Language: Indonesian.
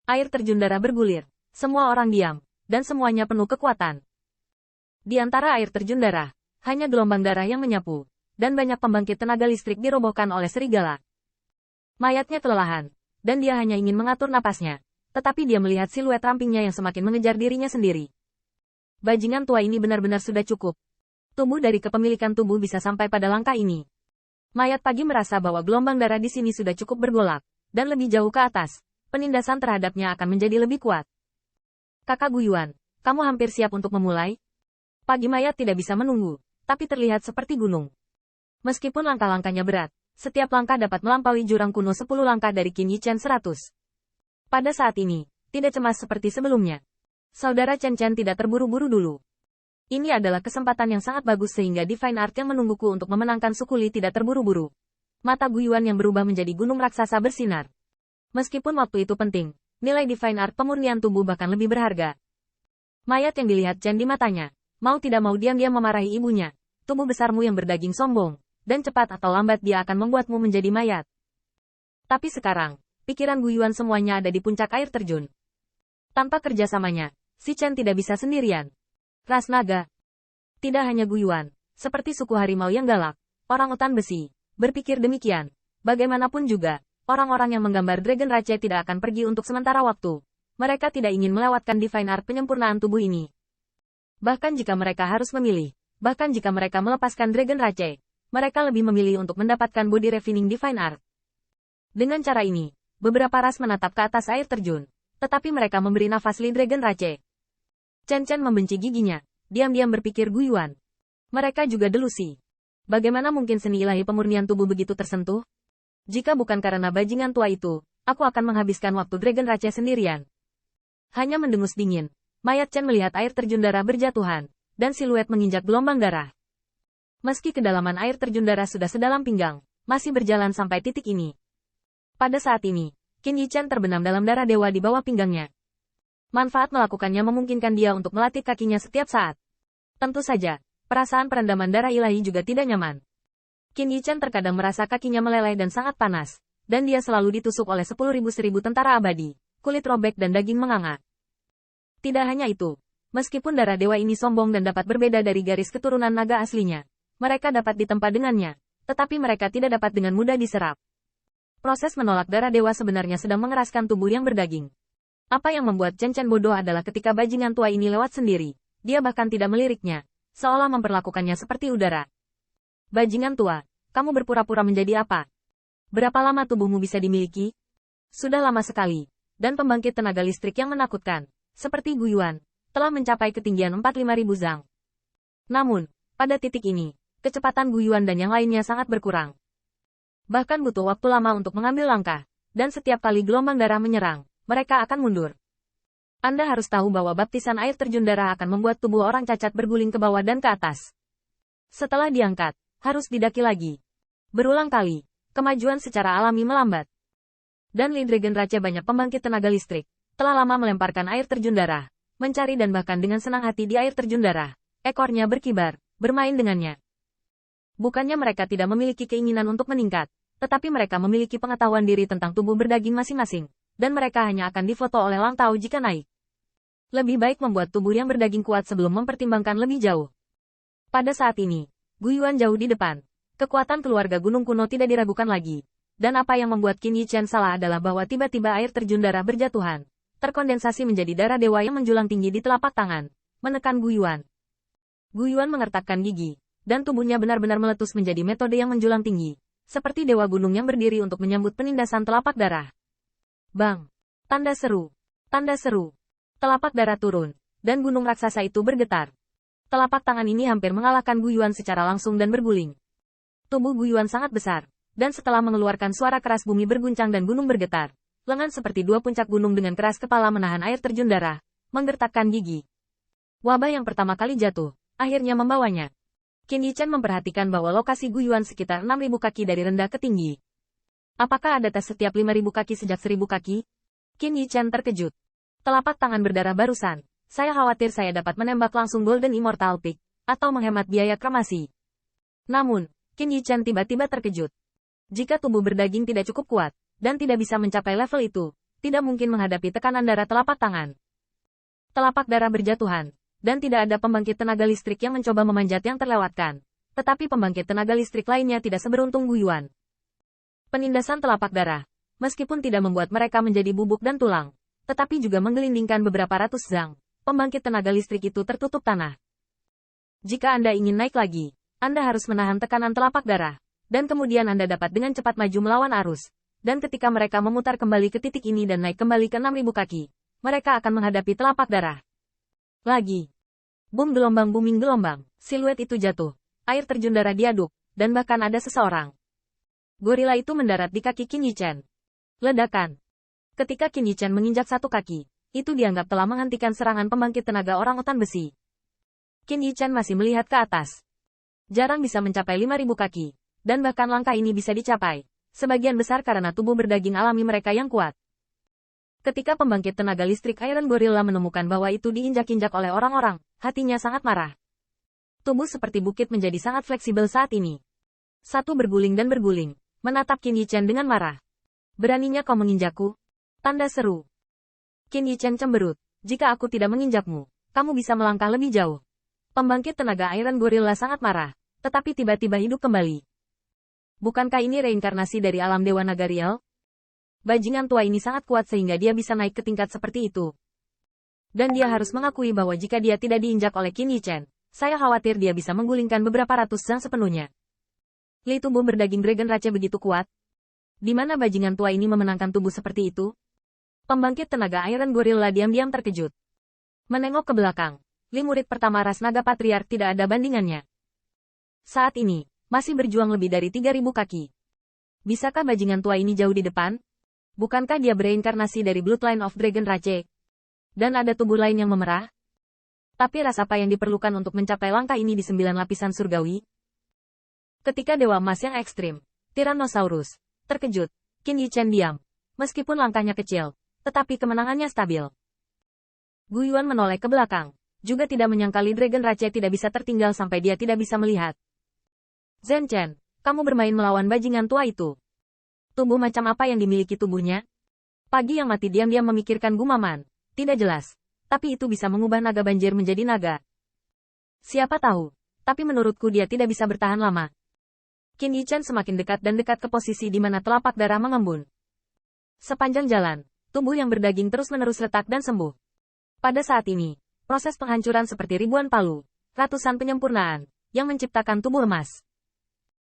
Air terjun darah bergulir. Semua orang diam, dan semuanya penuh kekuatan. Di antara air terjun darah, hanya gelombang darah yang menyapu, dan banyak pembangkit tenaga listrik dirobohkan oleh serigala. Mayatnya kelelahan, dan dia hanya ingin mengatur napasnya, tetapi dia melihat siluet rampingnya yang semakin mengejar dirinya sendiri. Bajingan tua ini benar-benar sudah cukup. Tubuh dari kepemilikan tubuh bisa sampai pada langkah ini. Mayat pagi merasa bahwa gelombang darah di sini sudah cukup bergolak, dan lebih jauh ke atas, penindasan terhadapnya akan menjadi lebih kuat. Kakak Guyuan, kamu hampir siap untuk memulai? Pagi mayat tidak bisa menunggu, tapi terlihat seperti gunung. Meskipun langkah-langkahnya berat, setiap langkah dapat melampaui jurang kuno 10 langkah dari Qin Yi Chen 100. Pada saat ini, tidak cemas seperti sebelumnya. Saudara Chen Chen tidak terburu-buru dulu. Ini adalah kesempatan yang sangat bagus sehingga Divine Art yang menungguku untuk memenangkan suku Li tidak terburu-buru. Mata Guyuan yang berubah menjadi gunung raksasa bersinar. Meskipun waktu itu penting, nilai Divine Art pemurnian tubuh bahkan lebih berharga. Mayat yang dilihat Chen di matanya, mau tidak mau diam-diam memarahi ibunya. Tubuh besarmu yang berdaging sombong, dan cepat atau lambat dia akan membuatmu menjadi mayat. Tapi sekarang, pikiran Guyuan semuanya ada di puncak air terjun. Tanpa kerjasamanya, si Chen tidak bisa sendirian. Ras naga. Tidak hanya Guyuan, seperti suku harimau yang galak, orang utan besi, berpikir demikian. Bagaimanapun juga, orang-orang yang menggambar Dragon Rache tidak akan pergi untuk sementara waktu. Mereka tidak ingin melewatkan Divine Art penyempurnaan tubuh ini. Bahkan jika mereka harus memilih, bahkan jika mereka melepaskan Dragon Rache, mereka lebih memilih untuk mendapatkan body refining Divine Art. Dengan cara ini, beberapa ras menatap ke atas air terjun, tetapi mereka memberi nafas Li Dragon Rache. Chen Chen membenci giginya, diam-diam berpikir Guyuan. Mereka juga delusi. Bagaimana mungkin seni ilahi pemurnian tubuh begitu tersentuh? Jika bukan karena bajingan tua itu, aku akan menghabiskan waktu Dragon Rache sendirian. Hanya mendengus dingin, mayat Chen melihat air terjun darah berjatuhan, dan siluet menginjak gelombang darah. Meski kedalaman air terjun darah sudah sedalam pinggang, masih berjalan sampai titik ini. Pada saat ini, Qin Yi Chen terbenam dalam darah dewa di bawah pinggangnya. Manfaat melakukannya memungkinkan dia untuk melatih kakinya setiap saat. Tentu saja, perasaan perendaman darah ilahi juga tidak nyaman. Qin Yi Chen terkadang merasa kakinya meleleh dan sangat panas, dan dia selalu ditusuk oleh 10.000 tentara abadi, kulit robek dan daging menganga. Tidak hanya itu, meskipun darah dewa ini sombong dan dapat berbeda dari garis keturunan naga aslinya, mereka dapat ditempa dengannya, tetapi mereka tidak dapat dengan mudah diserap. Proses menolak darah dewa sebenarnya sedang mengeraskan tubuh yang berdaging. Apa yang membuat Chen Chen bodoh adalah ketika bajingan tua ini lewat sendiri, dia bahkan tidak meliriknya, seolah memperlakukannya seperti udara. Bajingan tua, kamu berpura-pura menjadi apa? Berapa lama tubuhmu bisa dimiliki? Sudah lama sekali, dan pembangkit tenaga listrik yang menakutkan, seperti Guyuan, telah mencapai ketinggian 45.000 zang. Namun, pada titik ini, kecepatan Guyuan dan yang lainnya sangat berkurang. Bahkan butuh waktu lama untuk mengambil langkah, dan setiap kali gelombang darah menyerang, mereka akan mundur. Anda harus tahu bahwa baptisan air terjun darah akan membuat tubuh orang cacat berguling ke bawah dan ke atas. Setelah diangkat, harus didaki lagi. Berulang kali, kemajuan secara alami melambat. Dan Li Dragon Rache banyak pembangkit tenaga listrik, telah lama melemparkan air terjun darah, mencari dan bahkan dengan senang hati di air terjun darah, ekornya berkibar, bermain dengannya. Bukannya mereka tidak memiliki keinginan untuk meningkat, tetapi mereka memiliki pengetahuan diri tentang tubuh berdaging masing-masing, dan mereka hanya akan difoto oleh Lang Tao jika naik. Lebih baik membuat tubuh yang berdaging kuat sebelum mempertimbangkan lebih jauh. Pada saat ini, Guyuan jauh di depan. Kekuatan keluarga gunung kuno tidak diragukan lagi. Dan apa yang membuat Qin Yi Chen salah adalah bahwa tiba-tiba air terjun darah berjatuhan, terkondensasi menjadi darah dewa yang menjulang tinggi di telapak tangan, menekan Guyuan. Guyuan mengertakkan gigi, dan tubuhnya benar-benar meletus menjadi metode yang menjulang tinggi, seperti dewa gunung yang berdiri untuk menyambut penindasan telapak darah. Bang! Tanda seru! Tanda seru! Telapak darah turun, dan gunung raksasa itu bergetar. Telapak tangan ini hampir mengalahkan Guyuan secara langsung dan berguling. Tubuh Guyuan sangat besar, dan setelah mengeluarkan suara keras bumi berguncang dan gunung bergetar, lengan seperti dua puncak gunung dengan keras kepala menahan air terjun darah, menggertakkan gigi. Wabah yang pertama kali jatuh, akhirnya membawanya. Qin Yi Chen memperhatikan bahwa lokasi Guyuan sekitar 6.000 kaki dari rendah ke tinggi. Apakah ada tes setiap 5.000 kaki sejak 1.000 kaki? Qin Yi Chen terkejut. Telapak tangan berdarah barusan. Saya khawatir saya dapat menembak langsung Golden Immortal Peak, atau menghemat biaya kremasi. Namun, Qin Yi Chen tiba-tiba terkejut. Jika tubuh berdaging tidak cukup kuat, dan tidak bisa mencapai level itu, tidak mungkin menghadapi tekanan darah telapak tangan. Telapak darah berjatuhan, dan tidak ada pembangkit tenaga listrik yang mencoba memanjat yang terlewatkan. Tetapi pembangkit tenaga listrik lainnya tidak seberuntung Gu Yuan. Penindasan telapak darah, meskipun tidak membuat mereka menjadi bubuk dan tulang, tetapi juga menggelindingkan beberapa ratus zang. Pembangkit tenaga listrik itu tertutup tanah. Jika Anda ingin naik lagi, Anda harus menahan tekanan telapak darah, dan kemudian Anda dapat dengan cepat maju melawan arus. Dan ketika mereka memutar kembali ke titik ini dan naik kembali ke 6.000 kaki, mereka akan menghadapi telapak darah. Lagi. Boom gelombang booming gelombang, siluet itu jatuh. Air terjun darah diaduk, dan bahkan ada seseorang. Gorila itu mendarat di kaki Qin Yichen. Ledakan. Ketika Qin Yichen menginjak satu kaki, itu dianggap telah menghentikan serangan pembangkit tenaga orangutan besi. Qin Yichen masih melihat ke atas. Jarang bisa mencapai 5.000 kaki, dan bahkan langkah ini bisa dicapai, sebagian besar karena tubuh berdaging alami mereka yang kuat. Ketika pembangkit tenaga listrik Iron Gorilla menemukan bahwa itu diinjak-injak oleh orang-orang, hatinya sangat marah. Tubuh seperti bukit menjadi sangat fleksibel saat ini. Satu berguling dan berguling, menatap Qin Yichen dengan marah. Beraninya kau menginjakku? Tanda seru. Qin Yichen cemberut. Jika aku tidak menginjakmu, kamu bisa melangkah lebih jauh. Pembangkit tenaga Iron Gorilla sangat marah, tetapi tiba-tiba hidup kembali. Bukankah ini reinkarnasi dari alam Dewa Nagariel? Bajingan tua ini sangat kuat sehingga dia bisa naik ke tingkat seperti itu. Dan dia harus mengakui bahwa jika dia tidak diinjak oleh Qin Yichen, saya khawatir dia bisa menggulingkan beberapa ratus zang sepenuhnya. Li tubuh berdaging Dragon Rache begitu kuat. Di mana bajingan tua ini memenangkan tubuh seperti itu? Pembangkit tenaga Iron Gorilla diam-diam terkejut. Menengok ke belakang, Li murid pertama ras naga patriark tidak ada bandingannya. Saat ini, masih berjuang lebih dari 3.000 kaki. Bisakah bajingan tua ini jauh di depan? Bukankah dia bereinkarnasi dari Bloodline of Dragon Rache? Dan ada tubuh lain yang memerah? Tapi ras apa yang diperlukan untuk mencapai langkah ini di 9 lapisan surgawi? Ketika Dewa Emas yang ekstrim, Tyrannosaurus, terkejut, Qin Yichen diam. Meskipun langkahnya kecil, tetapi kemenangannya stabil. Gu Yuan menoleh ke belakang, juga tidak menyangkali Dragon Rache tidak bisa tertinggal sampai dia tidak bisa melihat. Zhen Chen, kamu bermain melawan bajingan tua itu. Tubuh macam apa yang dimiliki tubuhnya? Pagi yang mati diam-diam memikirkan gumaman. Tidak jelas. Tapi itu bisa mengubah naga banjir menjadi naga. Siapa tahu. Tapi menurutku dia tidak bisa bertahan lama. Qin Yichen semakin dekat dan dekat ke posisi di mana telapak darah mengembun. Sepanjang jalan, tubuh yang berdaging terus-menerus retak dan sembuh. Pada saat ini, proses penghancuran seperti ribuan palu, ratusan penyempurnaan, yang menciptakan tubuh emas.